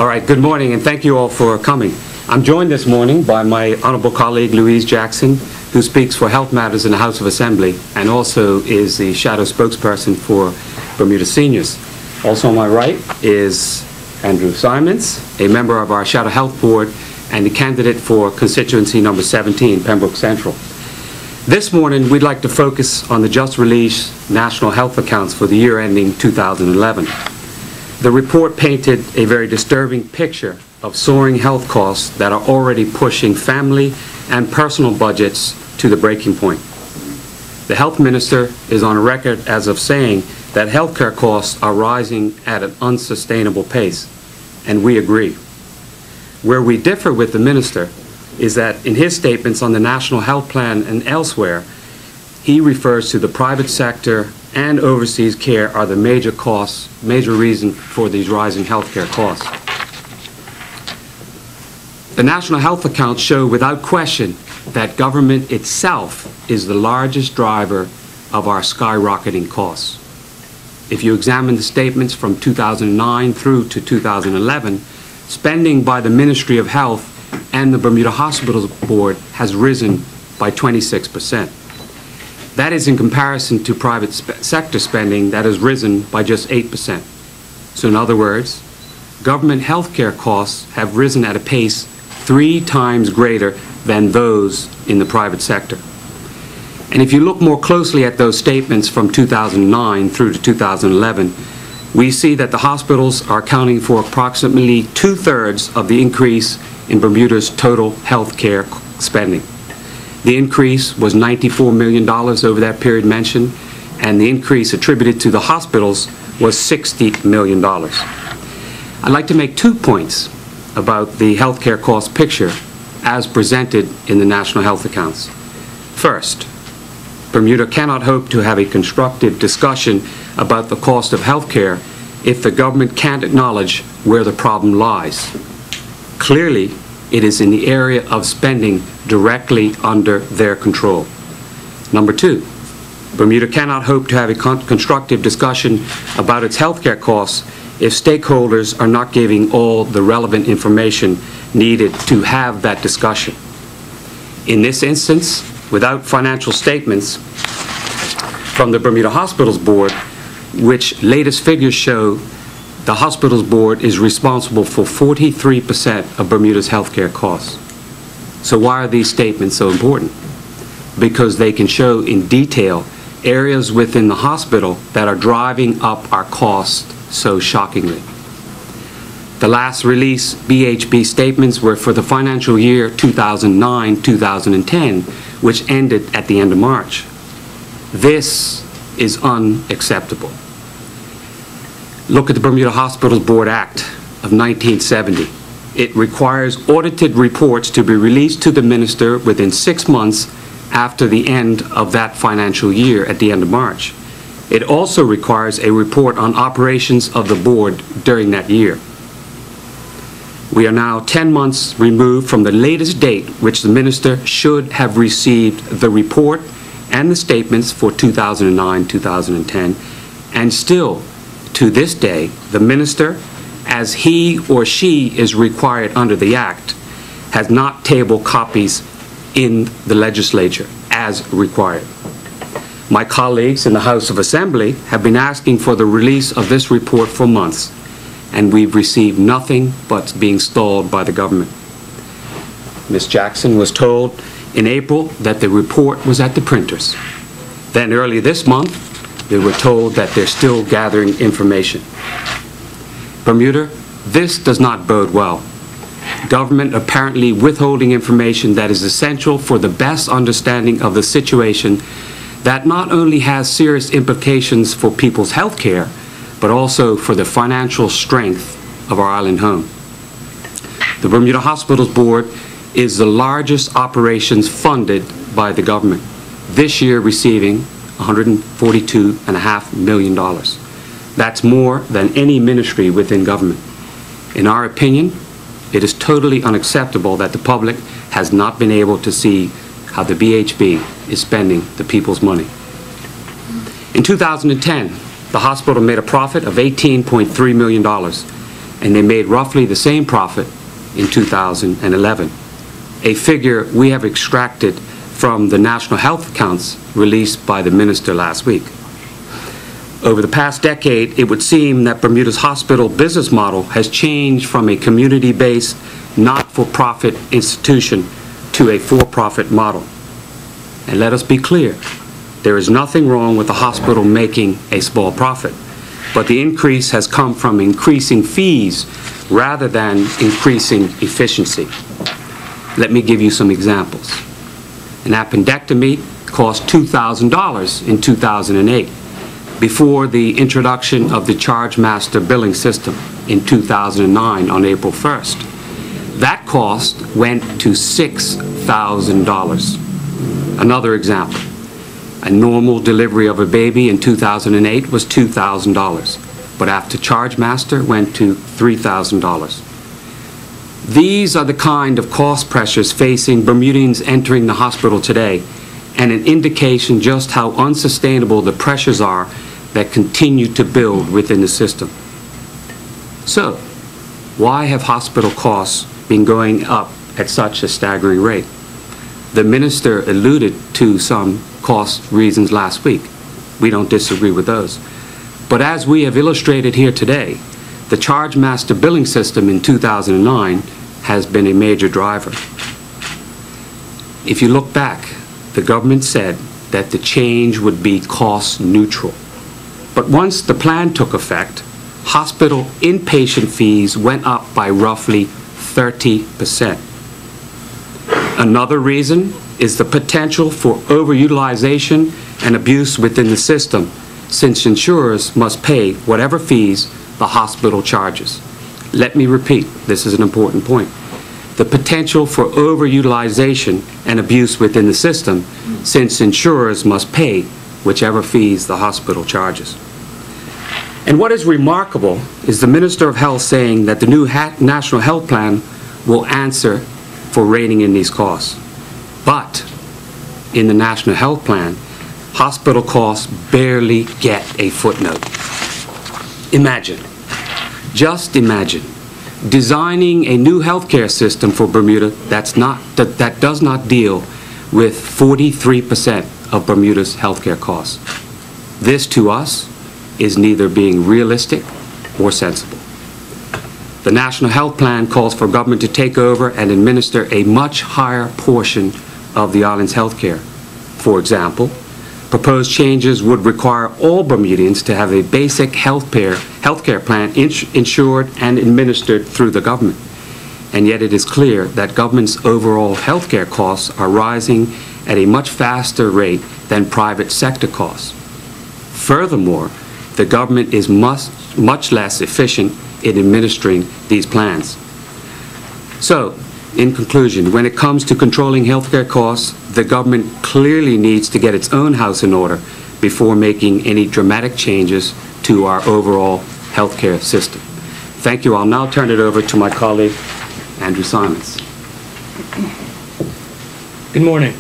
All right, good morning, and thank you all for coming. I'm joined this morning by my honorable colleague, Louise Jackson, who speaks for health matters in the House of Assembly and also is the shadow spokesperson for Bermuda Seniors. Also on my right is Andrew Simons, a member of our Shadow Health Board and the candidate for constituency number 17, Pembroke Central. This morning, we'd like to focus on the just released national health accounts for the year ending 2011. The report painted a very disturbing picture of soaring health costs that are already pushing family and personal budgets to the breaking point. The health minister is on record as of saying that healthcare costs are rising at an unsustainable pace, and we agree. Where we differ with the minister is that in his statements on the National Health Plan and elsewhere, he refers to the private sector and overseas care are the major reason for these rising healthcare costs. The national health accounts show without question that government itself is the largest driver of our skyrocketing costs. If you examine the statements from 2009 through to 2011, spending by the Ministry of Health and the Bermuda Hospitals Board has risen by 26%. That is in comparison to private sector spending that has risen by just 8%. So in other words, government healthcare costs have risen at a pace 3 times greater than those in the private sector. And if you look more closely at those statements from 2009 through to 2011, we see that the hospitals are accounting for approximately 2/3 of the increase in Bermuda's total healthcare spending. The increase was $94 million over that period mentioned, and the increase attributed to the hospitals was $60 million. I'd like to make 2 points about the healthcare cost picture as presented in the national health accounts. First, Bermuda cannot hope to have a constructive discussion about the cost of healthcare if the government can't acknowledge where the problem lies. Clearly, it is in the area of spending directly under their control. Number 2, Bermuda cannot hope to have a constructive discussion about its healthcare costs if stakeholders are not giving all the relevant information needed to have that discussion. In this instance, without financial statements from the Bermuda Hospitals Board, which latest figures show the Hospitals Board is responsible for 43% of Bermuda's healthcare costs. So why are these statements so important? Because they can show in detail areas within the hospital that are driving up our costs so shockingly. The last release BHB statements were for the financial year 2009-2010, which ended at the end of March. This is unacceptable. Look at the Bermuda Hospitals Board Act of 1970. It requires audited reports to be released to the minister within 6 months after the end of that financial year at the end of March. It also requires a report on operations of the board during that year. We are now 10 months removed from the latest date which the minister should have received the report and the statements for 2009-2010, and still, to this day, the minister, as he or she is required under the Act, has not tabled copies in the legislature as required. My colleagues in the House of Assembly have been asking for the release of this report for months, and we've received nothing but being stalled by the government. Ms. Jackson was told in April that the report was at the printers. Then early this month, they were told that they're still gathering information. Bermuda, this does not bode well. Government apparently withholding information that is essential for the best understanding of the situation that not only has serious implications for people's health care, but also for the financial strength of our island home. The Bermuda Hospitals Board is the largest operations funded by the government, this year receiving $142.5 million. That's more than any ministry within government. In our opinion, it is totally unacceptable that the public has not been able to see how the BHB is spending the people's money. In 2010, the hospital made a profit of $18.3 million. and they made roughly the same profit in 2011, a figure we have extracted from the national health accounts released by the minister last week. Over the past decade, it would seem that Bermuda's hospital business model has changed from a community-based, not-for-profit institution to a for-profit model. And let us be clear, there is nothing wrong with the hospital making a small profit, but the increase has come from increasing fees rather than increasing efficiency. Let me give you some examples. An appendectomy cost $2,000 in 2008 before the introduction of the charge master billing system in 2009 on April 1st. That cost went to $6,000. Another example, a normal delivery of a baby in 2008 was $2,000, but after charge master went to $3,000. These are the kind of cost pressures facing Bermudians entering the hospital today, and an indication just how unsustainable the pressures are that continue to build within the system. So, why have hospital costs been going up at such a staggering rate? The minister alluded to some cost reasons last week. We don't disagree with those. But as we have illustrated here today, the charge master billing system in 2009 has been a major driver. If you look back, the government said that the change would be cost neutral. But once the plan took effect, hospital inpatient fees went up by roughly 30%. Another reason is the potential for overutilization and abuse within the system, since insurers must pay whatever fees the hospital charges. Let me repeat, this is an important point. The potential for overutilization and abuse within the system, since insurers must pay whichever fees the hospital charges. And what is remarkable is the Minister of Health saying that the new National Health Plan will answer for reining in these costs. But in the National Health Plan, hospital costs barely get a footnote. Imagine, just imagine, designing a new healthcare system for Bermuda that does not deal with 43% of Bermuda's healthcare costs. This, to us, is neither being realistic or sensible. The National Health Plan calls for government to take over and administer a much higher portion of the island's healthcare. For example, proposed changes would require all Bermudians to have a basic healthcare plan insured and administered through the government. And yet it is clear that government's overall healthcare costs are rising at a much faster rate than private sector costs. Furthermore, the government is much less efficient in administering these plans. So, in conclusion, when it comes to controlling healthcare costs, the government clearly needs to get its own house in order before making any dramatic changes to our overall healthcare system. Thank you. I'll now turn it over to my colleague, Andrew Simons. Good morning.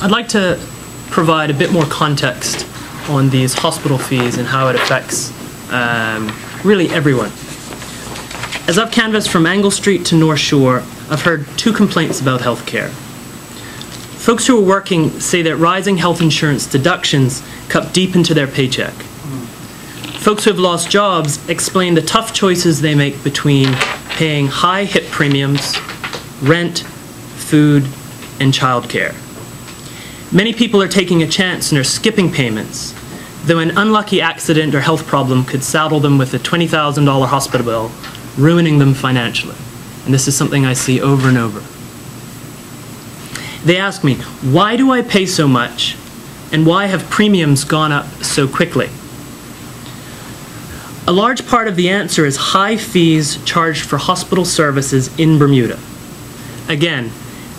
I'd like to provide a bit more context on these hospital fees and how it affects really everyone. As I've canvassed from Angle Street to North Shore, I've heard two complaints about healthcare. Folks who are working say that rising health insurance deductions cut deep into their paycheck. Folks who have lost jobs explain the tough choices they make between paying high HIP premiums, rent, food, and childcare. Many people are taking a chance and are skipping payments, though an unlucky accident or health problem could saddle them with a $20,000 hospital bill, ruining them financially. And this is something I see over and over. They ask me, why do I pay so much, and why have premiums gone up so quickly? A large part of the answer is high fees charged for hospital services in Bermuda. Again,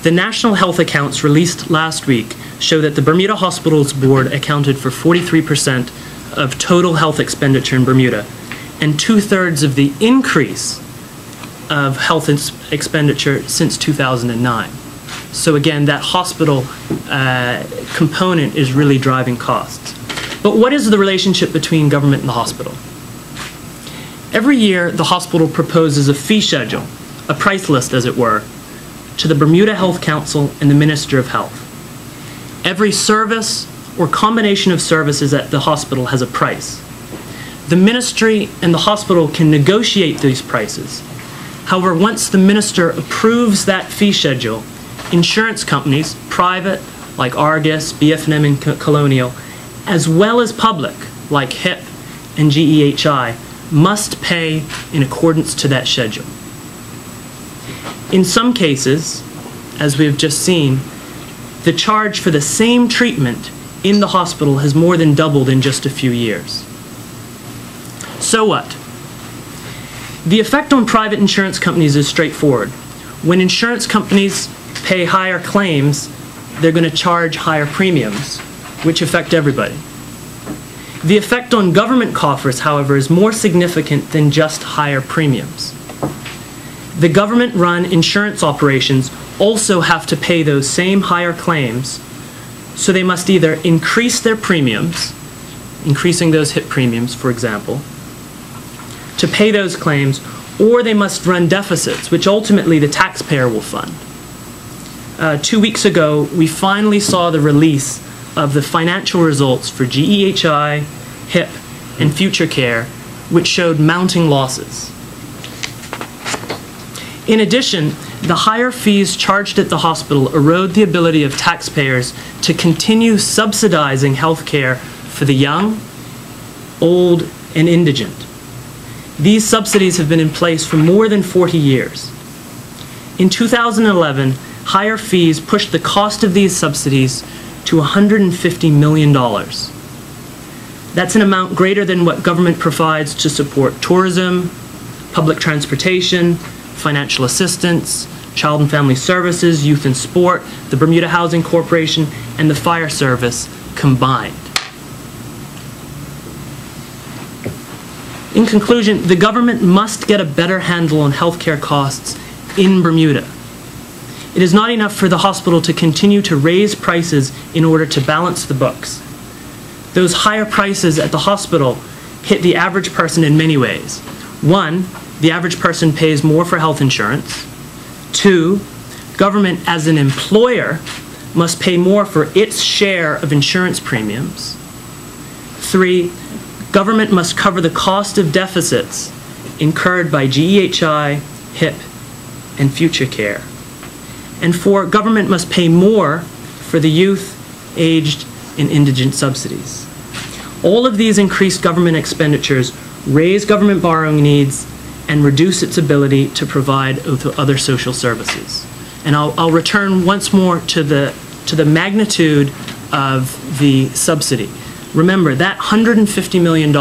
the National Health Accounts released last week show that the Bermuda Hospitals Board accounted for 43% of total health expenditure in Bermuda, and 2/3 of the increase of health expenditure since 2009. So again, that hospital component is really driving costs. But what is the relationship between government and the hospital? Every year, the hospital proposes a fee schedule, a price list as it were, to the Bermuda Health Council and the Minister of Health. Every service or combination of services at the hospital has a price. The ministry and the hospital can negotiate these prices. However, once the minister approves that fee schedule, insurance companies, private like Argus, BF&M and Colonial, as well as public like HIP and GEHI, must pay in accordance to that schedule. In some cases, as we have just seen, the charge for the same treatment in the hospital has more than doubled in just a few years. So what? The effect on private insurance companies is straightforward. When insurance companies pay higher claims, they're going to charge higher premiums, which affect everybody. The effect on government coffers, however, is more significant than just higher premiums. The government-run insurance operations also have to pay those same higher claims, so they must either increase their premiums, increasing those HIP premiums, for example, to pay those claims, or they must run deficits, which ultimately the taxpayer will fund. 2 weeks ago, we finally saw the release of the financial results for GEHI, HIP, and Future Care, which showed mounting losses. In addition, the higher fees charged at the hospital erode the ability of taxpayers to continue subsidizing health care for the young, old, and indigent. These subsidies have been in place for more than 40 years. In 2011, higher fees pushed the cost of these subsidies to $150 million. That's an amount greater than what government provides to support tourism, public transportation, financial assistance, child and family services, youth and sport, the Bermuda Housing Corporation, and the fire service combined. In conclusion, the government must get a better handle on healthcare costs in Bermuda. It is not enough for the hospital to continue to raise prices in order to balance the books. Those higher prices at the hospital hit the average person in many ways. One, the average person pays more for health insurance. Two, government as an employer must pay more for its share of insurance premiums. Three, government must cover the cost of deficits incurred by GEHI, HIP, and Future Care. And four, government must pay more for the youth, aged, and indigent subsidies. All of these increased government expenditures raise government borrowing needs and reduce its ability to provide other social services. And I'll return once more to the magnitude of the subsidy. Remember, that $150 million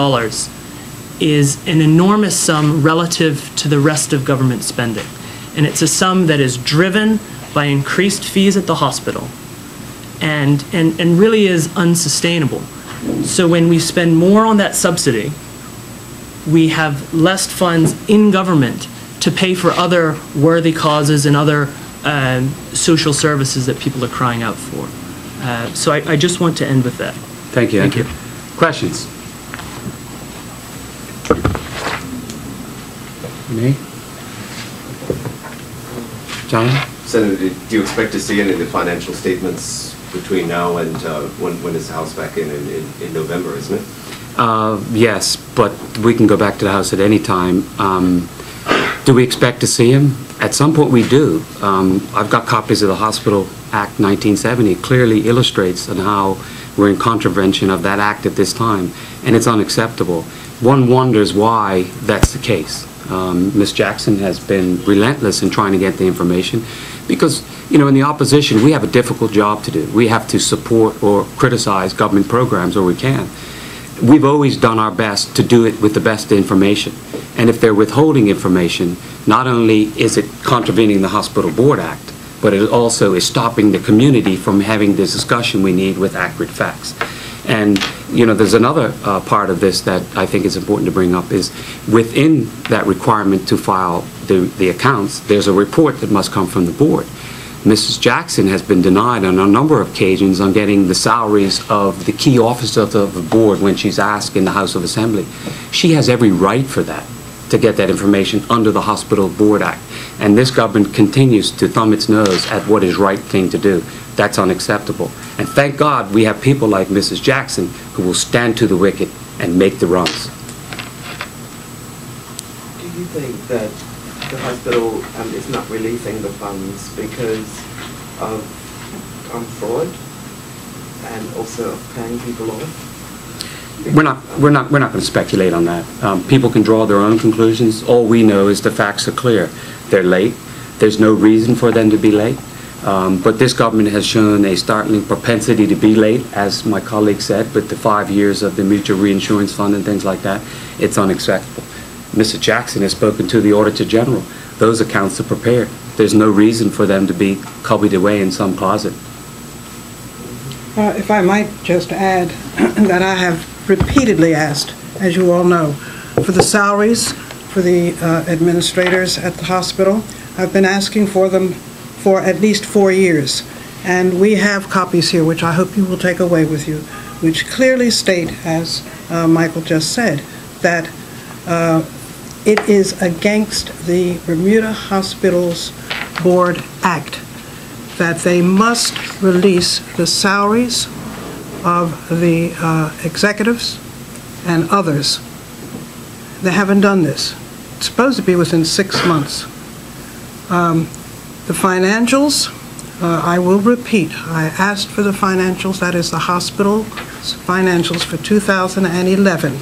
is an enormous sum relative to the rest of government spending. And it's a sum that is driven by increased fees at the hospital and really is unsustainable. So when we spend more on that subsidy, we have less funds in government to pay for other worthy causes and other social services that people are crying out for. So I just want to end with that. Thank you. Thank you. Questions? Me? John? Senator, do you expect to see any of the financial statements between now and when is the House back in November, isn't it? Yes, but we can go back to the House at any time. Do we expect to see him? At some point we do. I've got copies of the Hospital Act 1970. It clearly illustrates on how we're in contravention of that act at this time, and it's unacceptable. One wonders why that's the case. Ms. Jackson has been relentless in trying to get the information because, you know, in the opposition, we have a difficult job to do. We have to support or criticize government programs where we can. We've always done our best to do it with the best information. And if they're withholding information, not only is it contravening the Hospital Board Act, but it also is stopping the community from having the discussion we need with accurate facts. And, you know, there's another part of this that I think is important to bring up is within that requirement to file the accounts, there's a report that must come from the board. Mrs. Jackson has been denied on a number of occasions on getting the salaries of the key officers of the board when she's asked in the House of Assembly. She has every right for that. to get that information under the Hospital Board Act. And this government continues to thumb its nose at what is right thing to do. That's unacceptable. And thank God we have people like Mrs. Jackson who will stand to the wicket and make the runs. Do you think that the hospital is not releasing the funds because of fraud and also of paying people off? We're not going to speculate on that. People can draw their own conclusions. All we know is the facts are clear. They're late. There's no reason for them to be late. But this government has shown a startling propensity to be late, as my colleague said, with the 5 years of the Mutual Reinsurance Fund and things like that. It's unacceptable. Mr. Jackson has spoken to the Auditor General. Those accounts are prepared. There's no reason for them to be copied away in some closet. If I might just add that I have repeatedly asked, as you all know, for the salaries for the administrators at the hospital. I've been asking for them for at least 4 years. And we have copies here, which I hope you will take away with you, which clearly state, as Michael just said, that it is against the Bermuda Hospitals Board Act that they must release the salaries of the executives and others. They haven't done this. It's supposed to be within 6 months. The financials, I will repeat, I asked for the financials, that is the hospital's financials for 2011.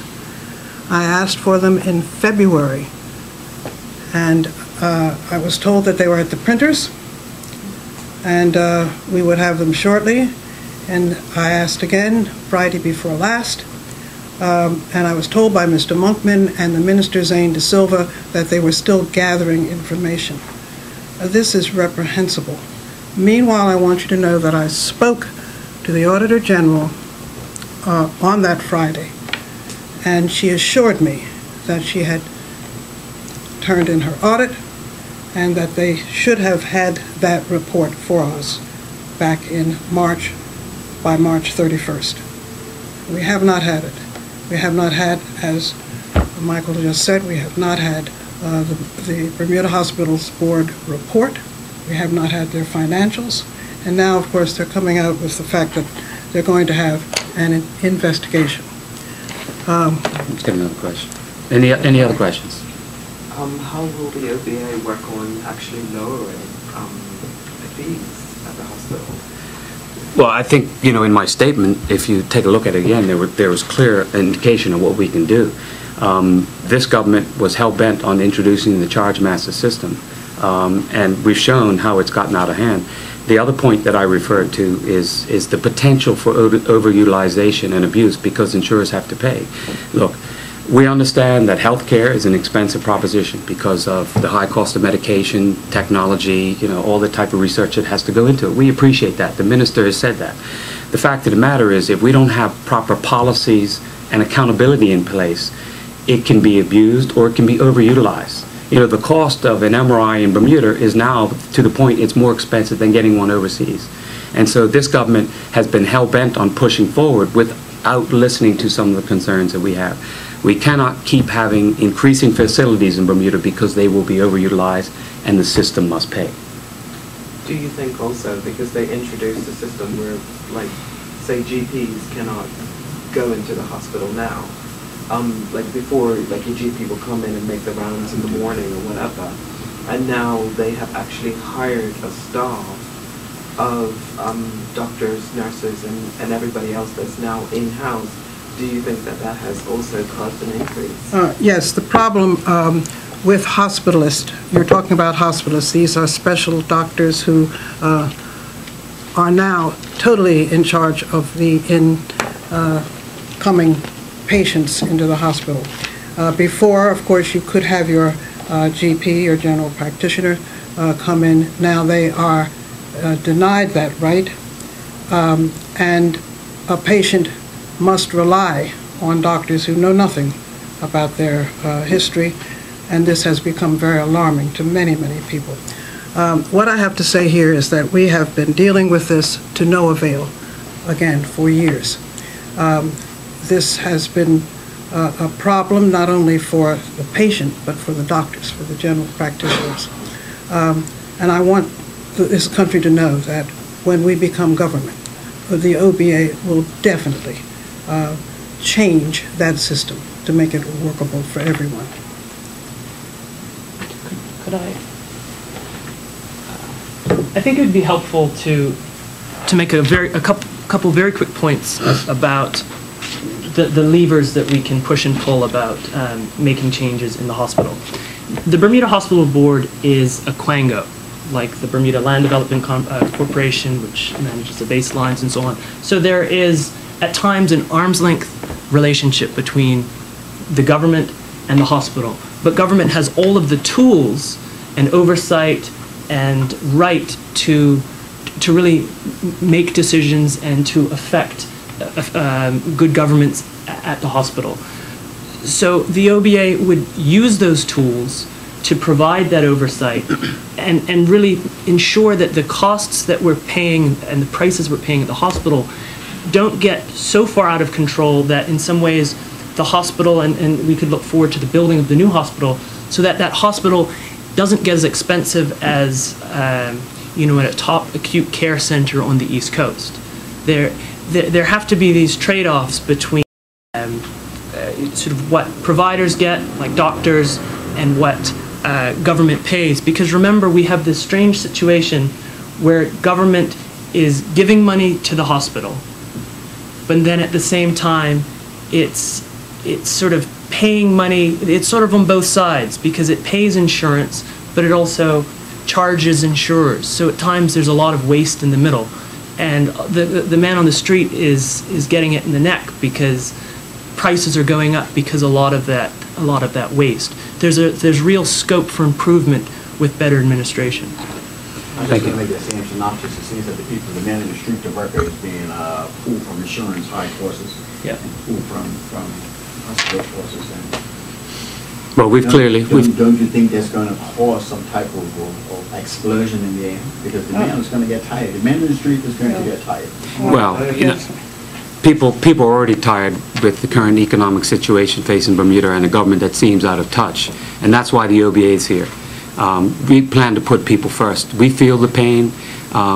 I asked for them in February, and I was told that they were at the printers, and we would have them shortly. And I asked again Friday before last, and I was told by Mr. Monkman and the Minister Zane de Silva that they were still gathering information. This is reprehensible. Meanwhile, I want you to know that I spoke to the Auditor General on that Friday, and she assured me that she had turned in her audit and that they should have had that report for us back in March, by March 31st. We have not had it. We have not had, as Michael just said, we have not had the Bermuda Hospitals Board report. We have not had their financials. And now, of course, they're coming out with the fact that they're going to have an investigation. Let's get another question. Any other questions? How will the OBA work on actually lowering the fees at the hospital? Well, I think, in my statement, if you take a look at it again, there was clear indication of what we can do. This government was hell-bent on introducing the charge master system, and we've shown how it's gotten out of hand. The other point that I referred to is the potential for overutilization and abuse because insurers have to pay. Look, we understand that health care is an expensive proposition because of the high cost of medication, technology, all the type of research that has to go into it. We appreciate that. The minister has said that. The fact of the matter is, if we don't have proper policies and accountability in place, it can be abused or it can be overutilized. The cost of an MRI in Bermuda is now to the point it's more expensive than getting one overseas. And so this government has been hell-bent on pushing forward without listening to some of the concerns that we have. We cannot keep having increasing facilities in Bermuda because they will be overutilized and the system must pay. Do you think also, because they introduced a system where, like, say GPs cannot go into the hospital now, like before, like your GP will come in and make the rounds in the morning or whatever, and now they have actually hired a staff of doctors, nurses, and everybody else that's now in-house. Do you think that that has also caused an increase? Yes, the problem with hospitalists, you're talking about hospitalists, these are special doctors who are now totally in charge of the incoming patients into the hospital. Before, of course, you could have your GP, your general practitioner, come in. Now they are denied that right, and a patient must rely on doctors who know nothing about their history, and this has become very alarming to many, many people. What I have to say here is that we have been dealing with this to no avail, again, for years. This has been a problem not only for the patient, but for the doctors, for the general practitioners. And I want this country to know that when we become government, the OBA will definitely change that system to make it workable for everyone. Could I think it would be helpful to make a couple very quick points about the levers that we can push and pull about making changes in the hospital. The Bermuda Hospital Board is a quango, like the Bermuda Land Development Corporation, which manages the baselines and so on. So there is, at times, an arm's length relationship between the government and the hospital. But government has all of the tools and oversight and right to really make decisions and to affect good governance at the hospital. So the OBA would use those tools to provide that oversight and really ensure that the costs that we're paying and the prices we're paying at the hospital don't get so far out of control that in some ways the hospital, and we could look forward to the building of the new hospital, so that that hospital doesn't get as expensive as you know, at a top acute care center on the East Coast. There have to be these trade-offs between sort of what providers get, like doctors, and what government pays. Because remember, we have this strange situation where government is giving money to the hospital, but then at the same time, it's sort of paying money. It's sort of on both sides, because it pays insurance, but it also charges insurers. So at times there's a lot of waste in the middle, and the man on the street is getting it in the neck because prices are going up because a lot of that waste. There's real scope for improvement with better administration. I'm just going to make that same synopsis. It seems that the people, the man in the street, the worker, is being pulled from insurance high forces, Yeah. and pulled from hospital forces. And Well, don't you think that's going to cause some type of explosion in the air? Because the man is going to get tired. The man in the street is going to get tired. Well, you know, people are already tired with the current economic situation facing Bermuda and a government that seems out of touch, and that's why the OBA is here. We plan to put people first. We feel the pain.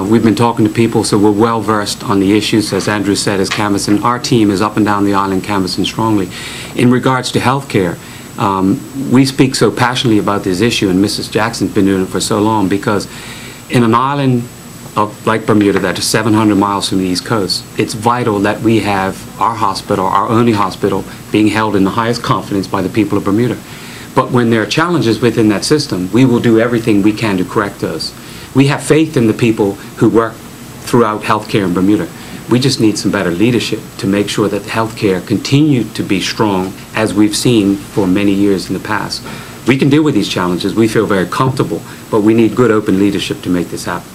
We've been talking to people, so we're well versed on the issues. As Andrew said, as canvassing, our team is up and down the island canvassing strongly. In regards to health care, we speak so passionately about this issue, and Mrs. Jackson's been doing it for so long, because in an island like Bermuda that is 700 miles from the East Coast, it's vital that we have our hospital, our only hospital, being held in the highest confidence by the people of Bermuda. But when there are challenges within that system, we will do everything we can to correct those. We have faith in the people who work throughout healthcare in Bermuda. We just need some better leadership to make sure that healthcare continues to be strong, as we've seen for many years in the past. We can deal with these challenges. We feel very comfortable, but we need good open leadership to make this happen.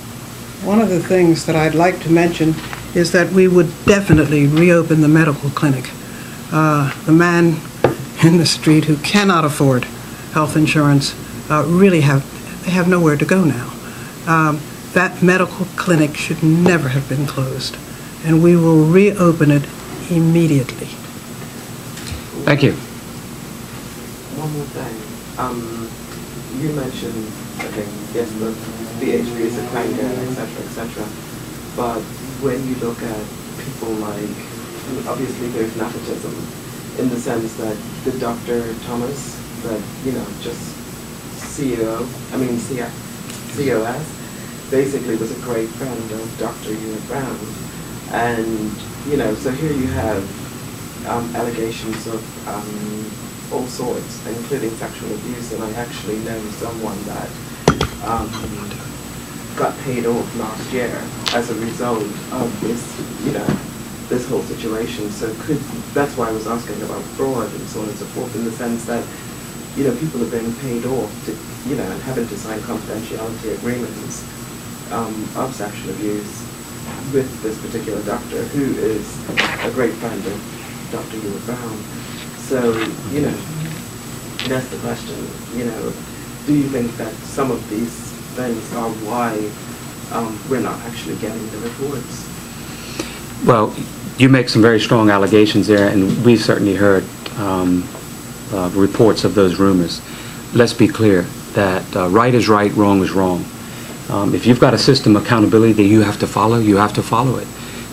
One of the things that I'd like to mention is that we would definitely reopen the medical clinic. The man in the street who cannot afford health insurance really have nowhere to go now. That medical clinic should never have been closed, and we will reopen it immediately. Thank you. One more thing. You mentioned, I think, yes, the BHP is a quango, etc., but when you look at people like, obviously there's nepotism, in the sense that the Dr. Thomas, that, you know, just COS, basically was a great friend of Dr. Ewart Brown. And, you know, so here you have allegations of all sorts, including sexual abuse, and I actually know someone that got paid off last year as a result of this, you know, this whole situation. So that's why I was asking about fraud and so on and so forth, in the sense that, you know, people are being paid off to, you know, and having to sign confidentiality agreements of sexual abuse with this particular doctor, who is a great friend of Dr. Ewart Brown. So, you know, that's the question, you know, do you think that some of these things are why we're not actually getting the reports? Well, you make some very strong allegations there, and we've certainly heard reports of those rumors. Let's be clear that right is right, wrong is wrong. If you've got a system of accountability that you have to follow it.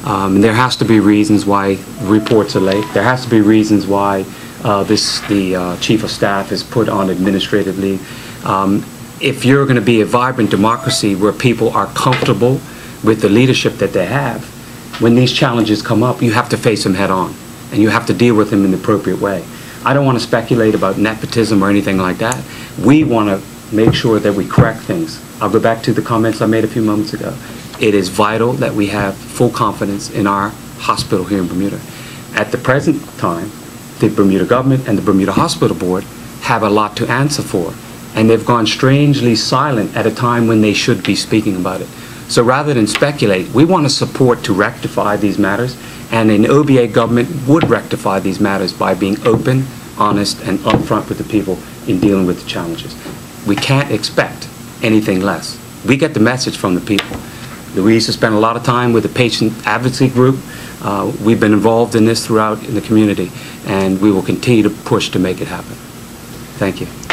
And there has to be reasons why reports are late. There has to be reasons why the chief of staff is put on administrative leave. If you're going to be a vibrant democracy where people are comfortable with the leadership that they have, when these challenges come up, you have to face them head on, and you have to deal with them in the appropriate way. I don't want to speculate about nepotism or anything like that. We want to make sure that we correct things. I'll go back to the comments I made a few moments ago. It is vital that we have full confidence in our hospital here in Bermuda. At the present time, the Bermuda government and the Bermuda Hospital Board have a lot to answer for, and they've gone strangely silent at a time when they should be speaking about it. So rather than speculate, we want to support to rectify these matters, and an OBA government would rectify these matters by being open, honest, and upfront with the people in dealing with the challenges. We can't expect anything less. We get the message from the people. We used to spend a lot of time with the patient advocacy group. We've been involved in this throughout in the community, and we will continue to push to make it happen. Thank you.